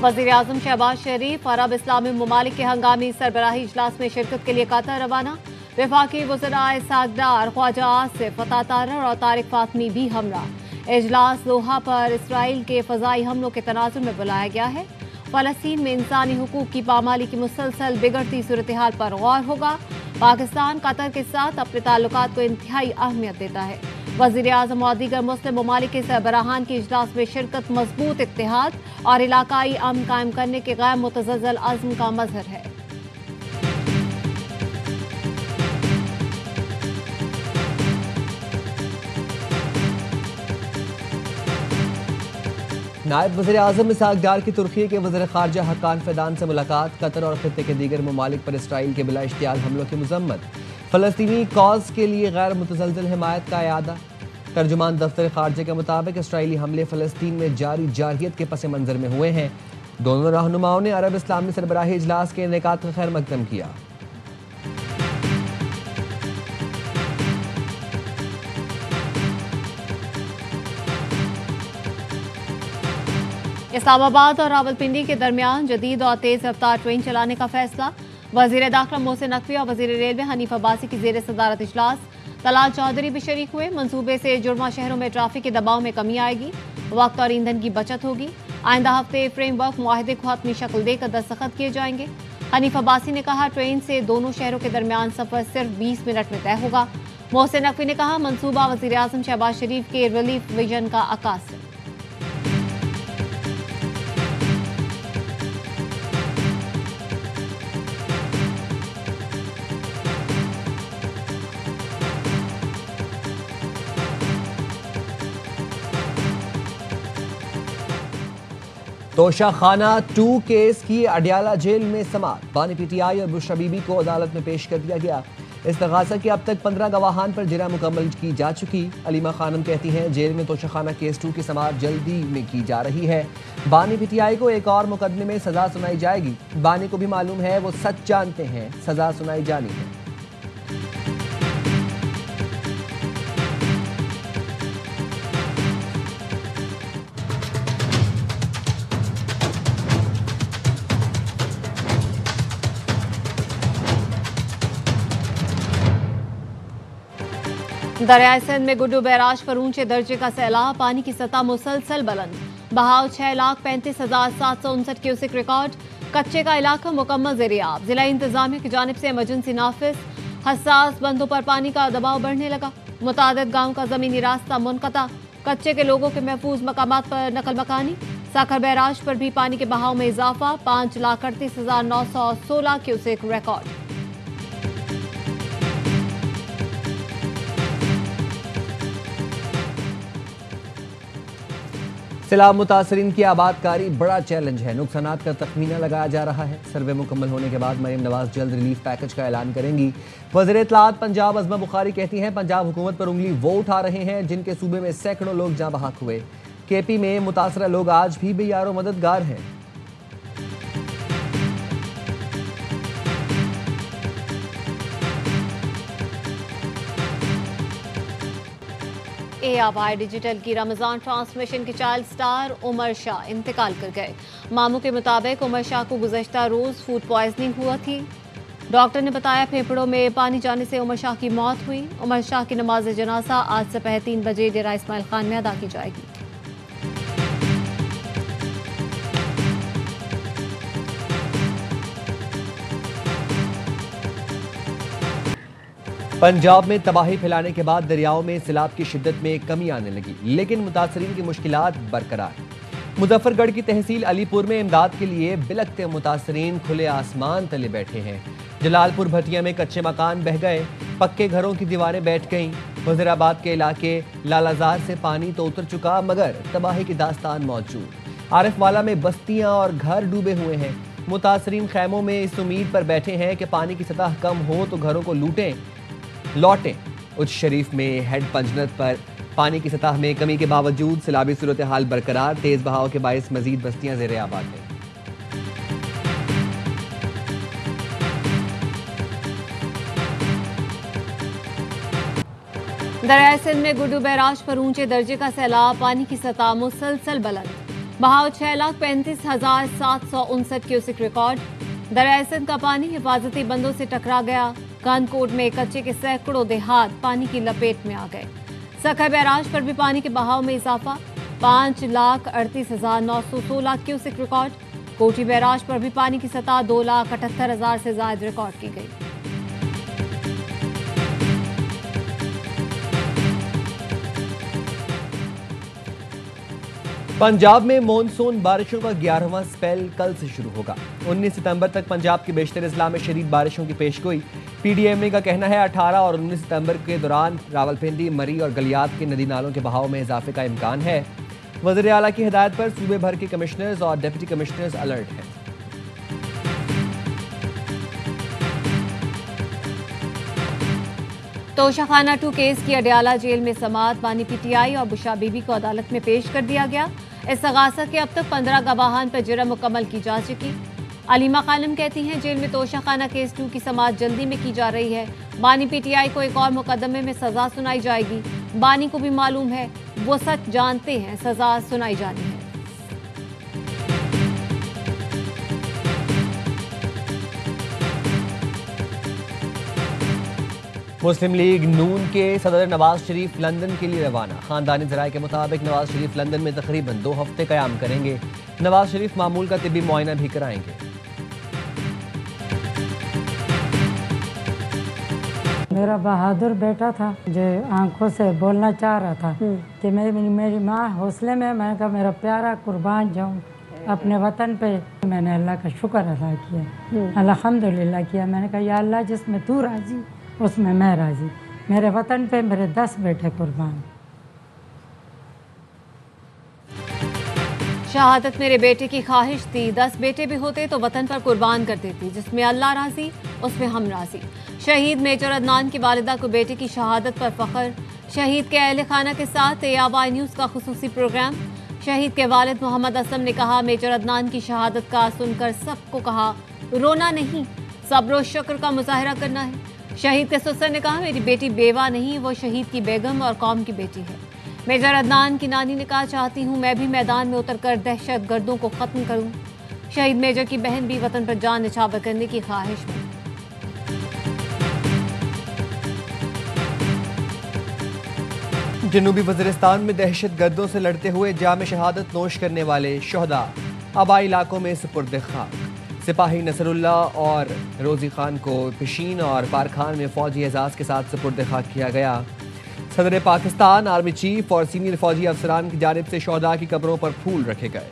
वज़ीर-ए-आज़म शहबाज शरीफ अरब इस्लामी ममालिक के हंगामी सरबराही इजलास में शिरकत के लिए कतर रवाना। वफाकी वज़राए सागदार ख्वाजा आसिफ अता तारर और तारिक फातमी भी हमरा। इजलास दोहा पर इसराइल के फ़ज़ाई हमलों के तनाजुर में बुलाया गया है। फ़लस्तीन में इंसानी हुकूक की पामाली की मुसलसल बिगड़ती सूरत हाल पर गौर होगा। पाकिस्तान कतर के साथ अपने ताल्लुकात को इंतहाई अहमियत देता है। वज़ीर-ए-आज़म और दीगर मुस्लिम ममालिक के सरबराहान की इजलास में शिरकत मजबूत इत्तेहाद और इलाकाई अमन कायम करने के गैर मुतज़्ज़ल अज़्म का मज़हर है। नायब वज़ीर-ए-आज़म इसहाक़ डार की तुर्की के वज़ीर ख़ारजा हक्कान फ़ैदान से मुलाकात। कतर और ख़ित्ते के दीगर ममालिक पर इसराइल के बिला इश्तियाल हमलों की मज़म्मत। फ़लस्तीनी कॉज़ के लिए गैर मुतज़ल्ज़ल हिमायत का इआदा। तर्जुमान दफ्तर ख़ारजा के मुताबिक इसराइली हमले फ़लस्तीन में जारी जारहियत के पस मंज़र में हुए हैं। दोनों रहनुमाओं ने अरब इस्लामी सरबराही इजलास के इनेकाद का खैर मकदम किया। इस्लामाबाद और रावलपिंडी के दरमियान जदीद और तेज रफ्तार ट्रेन चलाने का फैसला। वज़ीर दाखिला मोहसिन नकवी और वज़ीर रेलवे हनीफ अब्बासी की ज़ेर सदारत इजलास। तलाल चौधरी भी शरीक हुए। मंसूबे से जुर्मा शहरों में ट्रैफिक के दबाव में कमी आएगी, वक्त और ईंधन की बचत होगी। आइंदा हफ्ते फ्रेमवर्क मुआहदे को हतमी शक्ल देकर दस्तखत किए जाएंगे। हनीफ अब्बासी ने कहा, ट्रेन से दोनों शहरों के दरमियान सफर सिर्फ 20 मिनट में तय होगा। मोहसिन नकवी ने कहा, मंसूबा वज़ीर आज़म शहबाज शरीफ के रिलीफ विजन का अक्कास है। तोशाखाना 2 केस की अडियाला जेल में समाअत। बानी पीटीआई और बुशरा बीबी को अदालत में पेश कर दिया गया। इस्तग़ासा के अब तक 15 गवाहान पर जिरा मुकम्मल की जा चुकी। अलीमा खानम कहती हैं, जेल में तोशाखाना केस 2 की समाअत जल्दी में की जा रही है। बानी पीटीआई को एक और मुकदमे में सजा सुनाई जाएगी। बानी को भी मालूम है, वो सच जानते हैं, सजा सुनाई जानी है। दरियाए सिंध में गुड्डू बैराज पर ऊंचे दर्जे का सैलाब। पानी की सतह मुसलसल बुलंद। बहाव 6,35,759 क्यूसेक रिकॉर्ड। कच्चे का इलाका मुकम्मल ज़ेर-ए-आब। जिला इंतजामिया की जानिब से इमरजेंसी नाफिज। हसास बंदों पर पानी का दबाव बढ़ने लगा। मुतादिद गाँव का जमीनी रास्ता मुनक़ता। कच्चे के लोगों के महफूज मकामात पर नकल मकानी। साखर बैराज पर भी पानी के बहाव में इजाफा। 5,38,916 क्यूसेक रिकॉर्ड। सैलाब मुतासरीन की आबादकारी बड़ा चैलेंज है। नुकसानात का तखमीना लगाया जा रहा है। सर्वे मुकम्मल होने के बाद मरीम नवाज जल्द रिलीफ पैकेज का ऐलान करेंगी। वज़ीर इत्तलाआत पंजाब अज़मा बुखारी कहती हैं, पंजाब हुकूमत पर उंगली वो उठा रहे हैं जिनके सूबे में सैकड़ों लोग जाँ बहक हुए। केपी में मुतासरा लोग आज भी बेयारो मददगार हैं। ARY डिजिटल की रमजान ट्रांसमिशन के चाइल्ड स्टार उमर शाह इंतकाल कर गए। मामू के मुताबिक उमर शाह को गुज़श्ता रोज फूड पॉइजनिंग हुआ थी। डॉक्टर ने बताया, फेफड़ों में पानी जाने से उमर शाह की मौत हुई। उमर शाह की नमाज जनाजा आज दोपहर 3 बजे डेरा इस्माइल खान में अदा की जाएगी। पंजाब में तबाही फैलाने के बाद दरियाओं में सैलाब की शिद्दत में कमी आने लगी, लेकिन मुतासरीन की मुश्किलात बरकरार। मुजफ्फरगढ़ की तहसील अलीपुर में इमदाद के लिए बिलखते मुतासरीन खुले आसमान तले बैठे हैं। जलालपुर भटिया में कच्चे मकान बह गए, पक्के घरों की दीवारें बैठ गईं। वज़ीराबाद के इलाके लालाजार से पानी तो उतर चुका, मगर तबाही की दास्तान मौजूद। आरिफवाला में बस्तियां और घर डूबे हुए हैं। मुतासरीन खैमों में इस उम्मीद पर बैठे हैं कि पानी की सतह कम हो तो घरों को लौटें। उच्च शरीफ में हेड पंजनत पर पानी की सतह में कमी के बावजूद सैलाबी सूरत हाल बरकरार। तेज बहाव के बायस मजीद बस्तियां ज़ेर आबाद हैं। दरियाए सिंध में गुड्डू बैराज पर ऊंचे दर्जे का सैलाब। पानी की सतह मुसलसल बुलंद। बहाव 6,35,759 क्यूसेक रिकॉर्ड। दरियासन का पानी हिफाजती बंदों से टकरा गया। कानकोट में कच्चे के सैकड़ों देहात पानी की लपेट में आ गए। सखर बैराज पर भी पानी के बहाव में इजाफा। 5,38,916 क्यूसेक रिकॉर्ड। कोटी बैराज पर भी पानी की सतह 2,78,000 से ज्यादा रिकॉर्ड की गई। पंजाब में मॉनसून बारिशों का 11वां स्पेल कल से शुरू होगा। 19 सितंबर तक पंजाब के बेशतर इजला में शदीद बारिशों की पेशगोई। पीडीएमए का कहना है 18 और 19 सितंबर के दौरान रावलपिंडी, मरी और गलियात के नदी नालों के बहाव में इजाफे का इम्कान है। वज़ीर आला की हिदायत पर सूबे भर के कमिश्नर्स और डिप्टी कमिश्नर्स अलर्ट हैं। तोशाखाना 2 केस की अडयाला जेल में समाअत। बानी पीटीआई और बुशा बीबी को अदालत में पेश कर दिया गया। इस्तगासा के अब तक 15 गवाहान पर जुर्म मुकम्मल की जा चुकी। अलीमा खानम कहती हैं जेल में तोशाखाना केस 2 की समाअत जल्दी में की जा रही है। बानी पीटीआई को एक और मुकदमे में सजा सुनाई जाएगी। बानी को भी मालूम है, वो सच जानते हैं, सजा सुनाई जानी है। मुस्लिम लीग नून के सदर नवाज शरीफ लंदन के लिए रवाना। खानदानी जराये के मुताबिक नवाज शरीफ लंदन में तकरीबन 2 हफ्ते क़याम करेंगे। नवाज शरीफ मामूल का तिब्बी मुआयना भी कराएंगे। मेरा बहादुर बेटा था जो आंखों से बोलना चाह रहा था कि मेरी माँ हौसले में, मैंने कहा मेरा प्यारा कुर्बान जाऊँ अपने वतन पे। मैंने अल्लाह का शुक्र अदा किया, अल्हम्दुलिल्लाह किया। मैंने कहा या अल्लाह जिसमें तू राज़ी उसमें मैं राज़ी। मेरे वतन पे मेरे 10 बेटे कुर्बान। शहादत मेरे बेटे की ख्वाहिश थी, 10 बेटे भी होते तो वतन पर कुर्बान कर देती। जिसमें अल्लाह राज़ी उसमें हम राज़ी। शहीद मेजर अदनान की वालिदा को बेटे की शहादत पर फख्र। शहीद के अहले खाना के साथ AY न्यूज़ का खुसूसी प्रोग्राम। शहीद के वालिद मोहम्मद असलम ने कहा मेजर अदनान की शहादत का सुनकर सबको कहा रोना नहीं, सब्र और शुक्र का मुजाहरा करना है। शहीद के ससुर ने कहा मेरी बेटी बेवा नहीं, वो शहीद की बेगम और कौम की बेटी है। मेजर अदनान की नानी ने कहा चाहती हूँ मैं भी मैदान में उतरकर दहशत गर्दों को खत्म करूँ। शहीद मेजर की बहन भी वतन पर जान निछावर करने की ख्वाहिश में। जनूबी वज़ीरिस्तान में दहशत गर्दों से लड़ते हुए जाम शहादत नोश करने वाले शहदा आबाई इलाकों में सुपुर्द खाक। सिपाही नसरुल्लाह और रोजी खान को पिशीन और पारखान में फौजी एजाज के साथ सुपुर्द खाक किया गया। सदर पाकिस्तान, आर्मी चीफ और सीनियर फौजी अफसरान की जानिब से शहदा की कब्रों पर फूल रखे गए।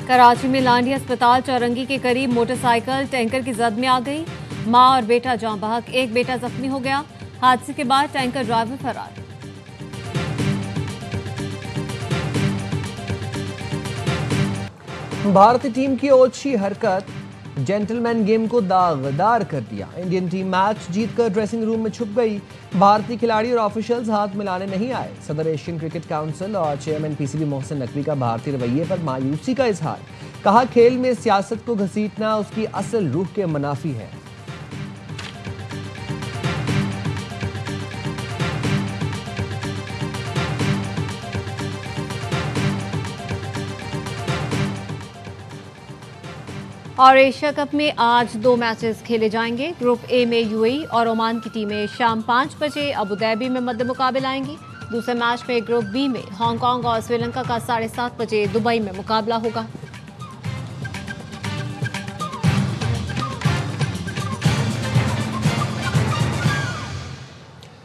कराची में लांडी अस्पताल चौरंगी के करीब मोटरसाइकिल टैंकर की जद में आ गई। मां और बेटा जान बहक, एक बेटा जख्मी हो गया। हादसे के बाद टैंकर ड्राइवर फरार। भारतीय टीम की ओछी हरकत जेंटलमैन गेम को दागदार कर दिया। इंडियन टीम मैच जीतकर ड्रेसिंग रूम में छुप गई। भारतीय खिलाड़ी और ऑफिशियल्स हाथ मिलाने नहीं आए। सदर एशियन क्रिकेट काउंसिल और चेयरमैन PCB मोहसिन नकवी का भारतीय रवैये पर मायूसी का इजहार। कहा खेल में सियासत को घसीटना उसकी असल रूह के मुनाफी है। और एशिया कप में आज 2 मैचेस खेले जाएंगे। ग्रुप ए में UAE और ओमान की टीमें शाम 5 बजे अबू धाबी में मद्दे मुकाबले आएंगी। दूसरे मैच में ग्रुप बी में हांगकांग और श्रीलंका का 7:30 बजे दुबई में मुकाबला होगा।